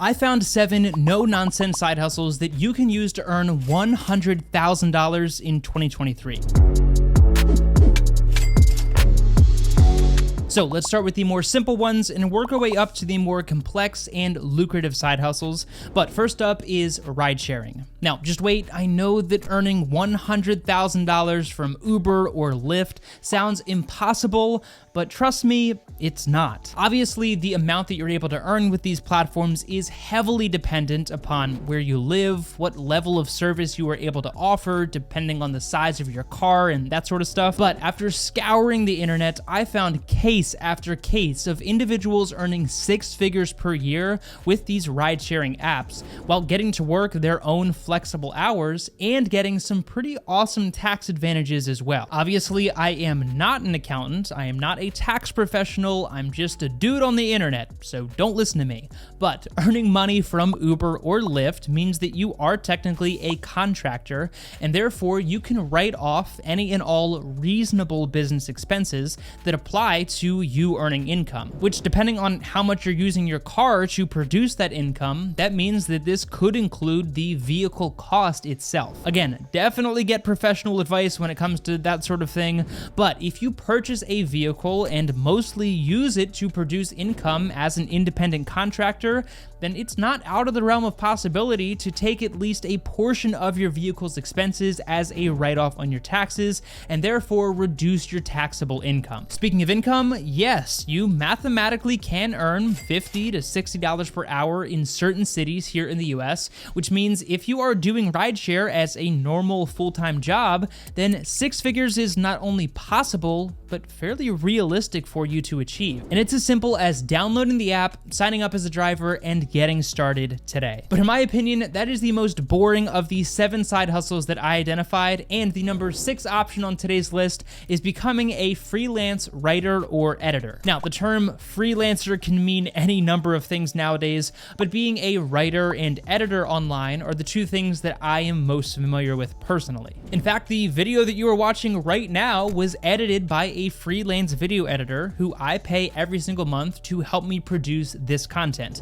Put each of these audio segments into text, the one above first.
I found 7 no-nonsense side hustles that you can use to earn $100,000 in 2023. So let's start with the more simple ones and work our way up to the more complex and lucrative side hustles. But first up is ride sharing. Now, just wait, I know that earning $100,000 from Uber or Lyft sounds impossible, but trust me, it's not. Obviously, the amount that you're able to earn with these platforms is heavily dependent upon where you live, what level of service you are able to offer, depending on the size of your car and that sort of stuff. But after scouring the internet, I found case after case of individuals earning 6 figures per year with these ride-sharing apps, while getting to work their own flexible hours and getting some pretty awesome tax advantages as well. Obviously, I am not an accountant, I am not a tax professional, I'm just a dude on the internet, so don't listen to me. But earning money from Uber or Lyft means that you are technically a contractor, and therefore you can write off any and all reasonable business expenses that apply to you earning income, which, depending on how much you're using your car to produce that income, that means that this could include the vehicle cost itself. Again, definitely get professional advice when it comes to that sort of thing, but if you purchase a vehicle and mostly use it to produce income as an independent contractor, then it's not out of the realm of possibility to take at least a portion of your vehicle's expenses as a write-off on your taxes, and therefore reduce your taxable income. Speaking of income, yes, you mathematically can earn $50 to $60 per hour in certain cities here in the US, which means if you are doing rideshare as a normal full-time job, then 6 figures is not only possible, but fairly realistic for you to achieve. And it's as simple as downloading the app, signing up as a driver, and getting started today. But in my opinion, that is the most boring of the 7 side hustles that I identified, and the number 6 option on today's list is becoming a freelance writer or editor. Now, the term freelancer can mean any number of things nowadays, but being a writer and editor online are the 2 things that I am most familiar with personally. In fact, the video that you are watching right now was edited by a freelance video editor who I pay every single month to help me produce this content.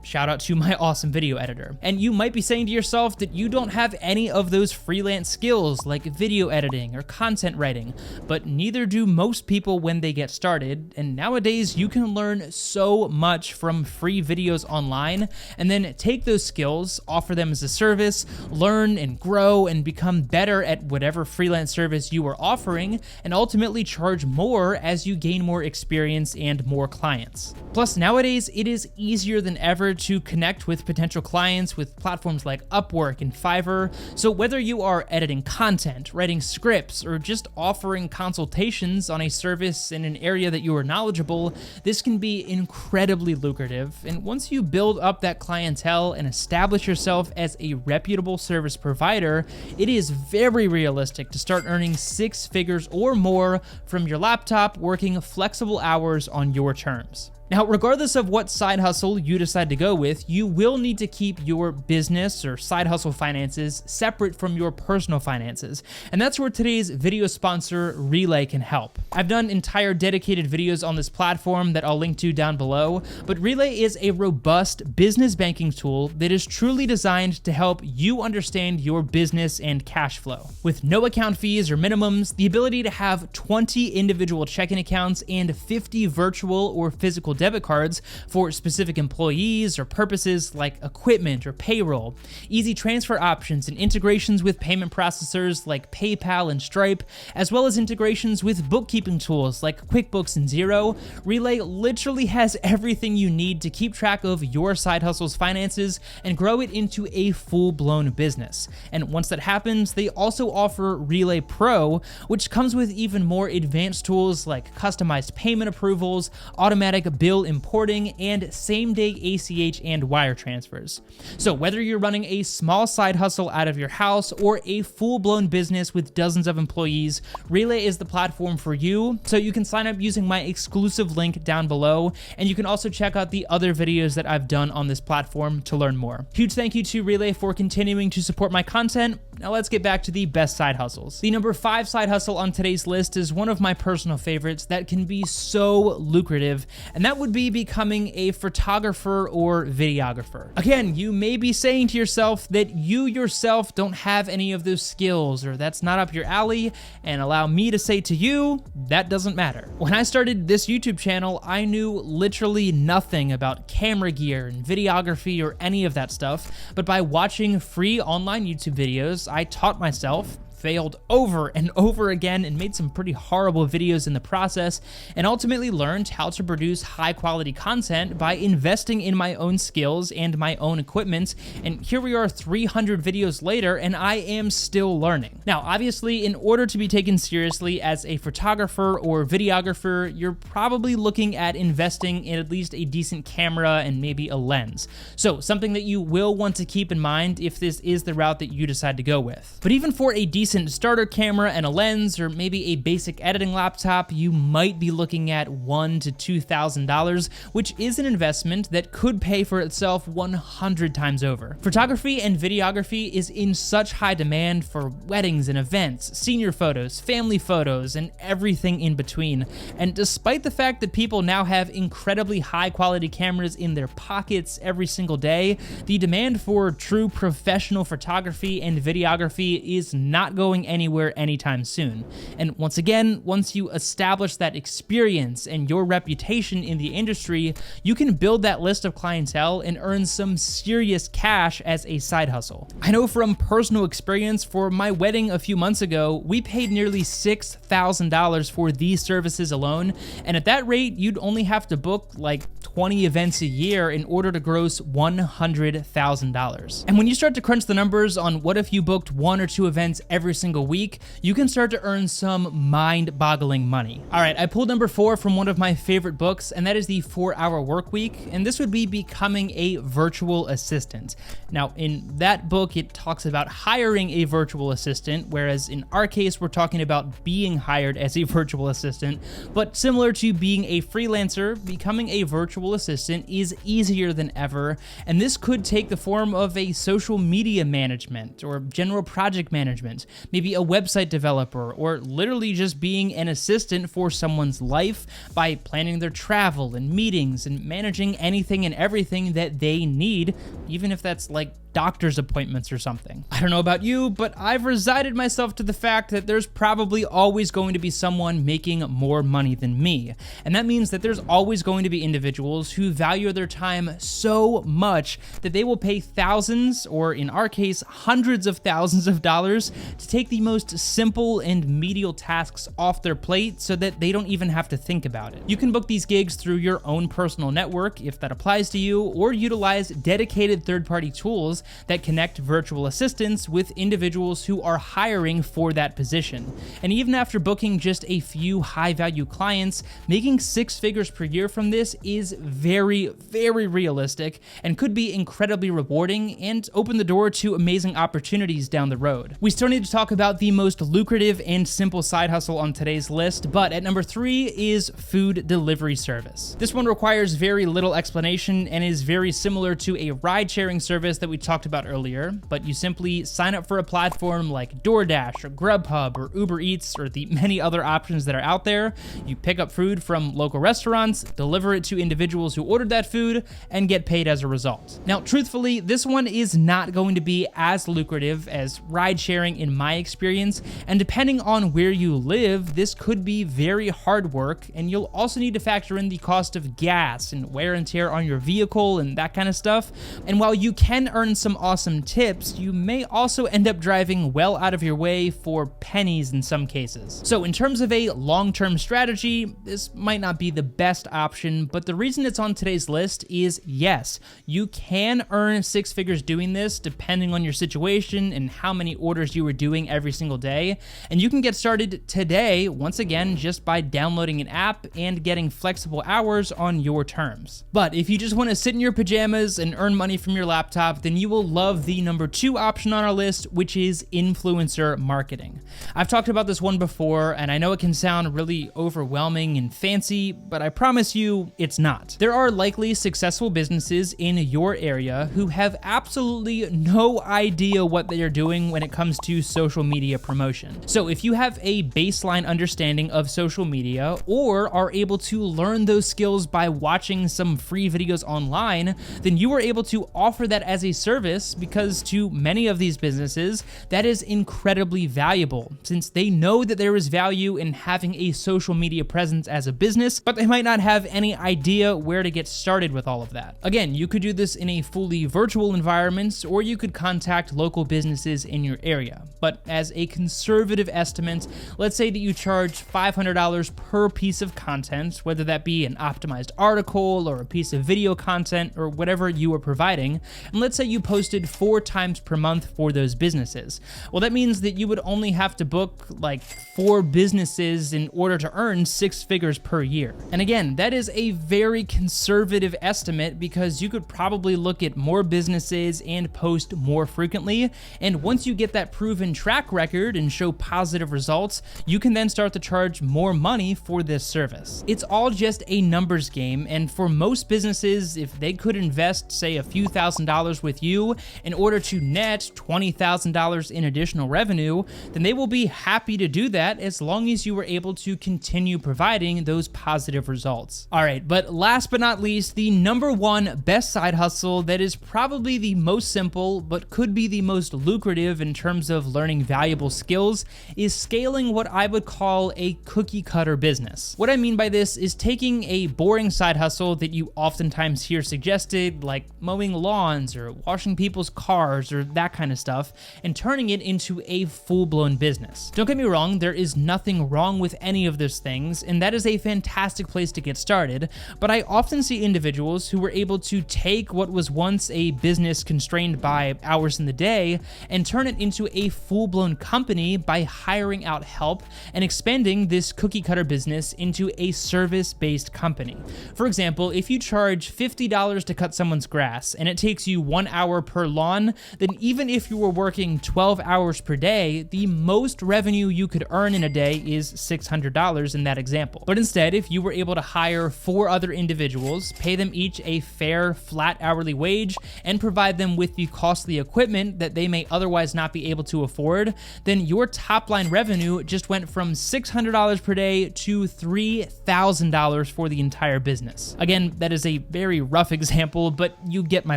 Shout out to my awesome video editor. And you might be saying to yourself that you don't have any of those freelance skills like video editing or content writing, but neither do most people when they get started. And nowadays you can learn so much from free videos online and then take those skills, offer them as a service, learn and grow and become better at whatever freelance service you are offering, and ultimately charge more as you gain more experience and more clients. Plus, nowadays it is easier than ever to connect with potential clients with platforms like Upwork and Fiverr. So whether you are editing content, writing scripts, or just offering consultations on a service in an area that you are knowledgeable, this can be incredibly lucrative. And once you build up that clientele and establish yourself as a reputable service provider, it is very realistic to start earning 6 figures or more from your laptop, working flexible hours on your terms. Now, regardless of what side hustle you decide to go with, you will need to keep your business or side hustle finances separate from your personal finances. And that's where today's video sponsor, Relay, can help. I've done entire dedicated videos on this platform that I'll link to down below, but Relay is a robust business banking tool that is truly designed to help you understand your business and cash flow. With no account fees or minimums, the ability to have 20 individual checking accounts and 50 virtual or physical debit cards for specific employees or purposes like equipment or payroll, easy transfer options and integrations with payment processors like PayPal and Stripe, as well as integrations with bookkeeping tools like QuickBooks and Xero, Relay literally has everything you need to keep track of your side hustle's finances and grow it into a full-blown business. And once that happens, they also offer Relay Pro, which comes with even more advanced tools like customized payment approvals, automatic bill importing, and same-day ACH and wire transfers. So whether you're running a small side hustle out of your house or a full-blown business with dozens of employees, Relay is the platform for you. So you can sign up using my exclusive link down below, and you can also check out the other videos that I've done on this platform to learn more. Huge thank you to Relay for continuing to support my content. Now let's get back to the best side hustles. The number 5 side hustle on today's list is one of my personal favorites that can be so lucrative, and that would be becoming a photographer or videographer. Again, you may be saying to yourself that you yourself don't have any of those skills, or that's not up your alley, and allow me to say to you, that doesn't matter. When I started this YouTube channel, I knew literally nothing about camera gear and videography or any of that stuff, but by watching free online YouTube videos, I taught myself, failed over and over again, and made some pretty horrible videos in the process, and ultimately learned how to produce high quality content by investing in my own skills and my own equipment. And here we are 300 videos later, and I am still learning. Now, obviously, in order to be taken seriously as a photographer or videographer, you're probably looking at investing in at least a decent camera and maybe a lens. So something that you will want to keep in mind if this is the route that you decide to go with. But even for a decent starter camera and a lens, or maybe a basic editing laptop, you might be looking at $1,000 to $2,000, which is an investment that could pay for itself 100 times over. Photography and videography is in such high demand for weddings and events, senior photos, family photos, and everything in between. And despite the fact that people now have incredibly high quality cameras in their pockets every single day, the demand for true professional photography and videography is not going anywhere anytime soon. And once again, once you establish that experience and your reputation in the industry, you can build that list of clientele and earn some serious cash as a side hustle. I know from personal experience, for my wedding a few months ago, we paid nearly $6,000 for these services alone, and at that rate, you'd only have to book like 20 events a year in order to gross $100,000. And when you start to crunch the numbers on what if you booked 1 or 2 events every single week, you can start to earn some mind-boggling money. All right, I pulled number 4 from one of my favorite books, and that is The 4-Hour Workweek, and this would be becoming a virtual assistant. Now, in that book, it talks about hiring a virtual assistant, whereas in our case, we're talking about being hired as a virtual assistant. But similar to being a freelancer, becoming a virtual assistant is easier than ever, and this could take the form of a social media management or general project management, maybe a website developer, or literally just being an assistant for someone's life by planning their travel and meetings and managing anything and everything that they need, even if that's like doctor's appointments or something. I don't know about you, but I've resigned myself to the fact that there's probably always going to be someone making more money than me. And that means that there's always going to be individuals who value their time so much that they will pay thousands, or in our case, hundreds of thousands of dollars to take the most simple and menial tasks off their plate so that they don't even have to think about it. You can book these gigs through your own personal network if that applies to you, or utilize dedicated third-party tools that connect virtual assistants with individuals who are hiring for that position. And even after booking just a few high-value clients, making 6 figures per year from this is very, very realistic and could be incredibly rewarding and open the door to amazing opportunities down the road. We still need to talk about the most lucrative and simple side hustle on today's list, but at number 3 is food delivery service. This one requires very little explanation and is very similar to a ride-sharing service that we talked about earlier, but you simply sign up for a platform like DoorDash or Grubhub or Uber Eats or the many other options that are out there. You pick up food from local restaurants, deliver it to individuals who ordered that food, and get paid as a result. Now, truthfully, this one is not going to be as lucrative as ride sharing in my experience, and depending on where you live, this could be very hard work, and you'll also need to factor in the cost of gas and wear and tear on your vehicle and that kind of stuff. And while you can earn some awesome tips, you may also end up driving well out of your way for pennies in some cases. So in terms of a long-term strategy, this might not be the best option, but the reason it's on today's list is yes, you can earn 6 figures doing this depending on your situation and how many orders you were doing every single day. And you can get started today, once again, just by downloading an app and getting flexible hours on your terms. But if you just want to sit in your pajamas and earn money from your laptop, then you will love the number 2 option on our list, which is influencer marketing. I've talked about this one before, and I know it can sound really overwhelming and fancy, but I promise you it's not. There are likely successful businesses in your area who have absolutely no idea what they are doing when it comes to social media promotion. So if you have a baseline understanding of social media, or are able to learn those skills by watching some free videos online, then you are able to offer that as a service, because to many of these businesses, that is incredibly valuable, since they know that there is value in having a social media presence as a business, but they might not have any idea where to get started with all of that. Again, you could do this in a fully virtual environment, or you could contact local businesses in your area. But as a conservative estimate, let's say that you charge $500 per piece of content, whether that be an optimized article or a piece of video content or whatever you are providing, and let's say you posted 4 times per month for those businesses. Well, that means that you would only have to book like 4 businesses in order to earn 6 figures per year. And again, that is a very conservative estimate, because you could probably look at more businesses and post more frequently. And once you get that proven track record and show positive results, you can then start to charge more money for this service. It's all just a numbers game, and for most businesses, if they could invest, say, a few $1,000s with you in order to net $20,000 in additional revenue, then they will be happy to do that as long as you were able to continue providing those positive results. All right, but last but not least, the number 1 best side hustle that is probably the most simple but could be the most lucrative in terms of learning valuable skills is scaling what I would call a cookie cutter business. What I mean by this is taking a boring side hustle that you oftentimes hear suggested, like mowing lawns or washing people's cars or that kind of stuff, and turning it into a full-blown business. Don't get me wrong, there is nothing wrong with any of those things, and that is a fantastic place to get started, but I often see individuals who were able to take what was once a business constrained by hours in the day and turn it into a full-blown company by hiring out help and expanding this cookie cutter business into a service-based company. For example, if you charge $50 to cut someone's grass and it takes you 1 hour per lawn, then even if you were working 12 hours per day, the most revenue you could earn in a day is $600 in that example. But instead, if you were able to hire 4 other individuals, pay them each a fair, flat hourly wage, and provide them with the costly equipment that they may otherwise not be able to afford, then your top line revenue just went from $600 per day to $3,000 for the entire business. Again, that is a very rough example, but you get my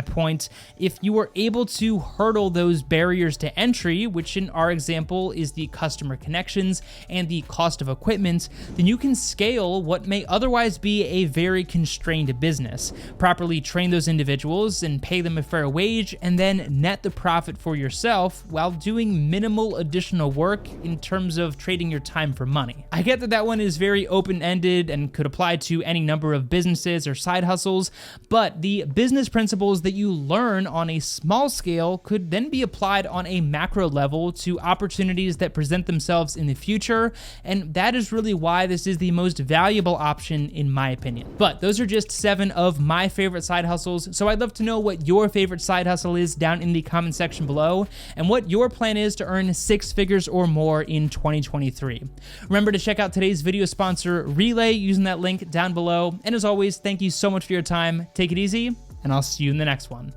point. If you were able to hurdle those barriers to entry, which in our example is the customer connections and the cost of equipment, then you can scale what may otherwise be a very constrained business, properly train those individuals and pay them a fair wage, and then net the profit for yourself while doing minimal additional work in terms of trading your time for money. I get that that one is very open-ended and could apply to any number of businesses or side hustles, but the business principles that you learn on a small scale could then be applied on a macro level to opportunities that present themselves in the future, and that is really why this is the most valuable option in my opinion. But those are just 7 of my favorite side hustles, so I'd love to know what your favorite side hustle is down in the comment section below, and what your plan is to earn 6 figures or more in 2023. Remember to check out today's video sponsor, Relay, using that link down below, and as always, thank you so much for your time. Take it easy, and I'll see you in the next one.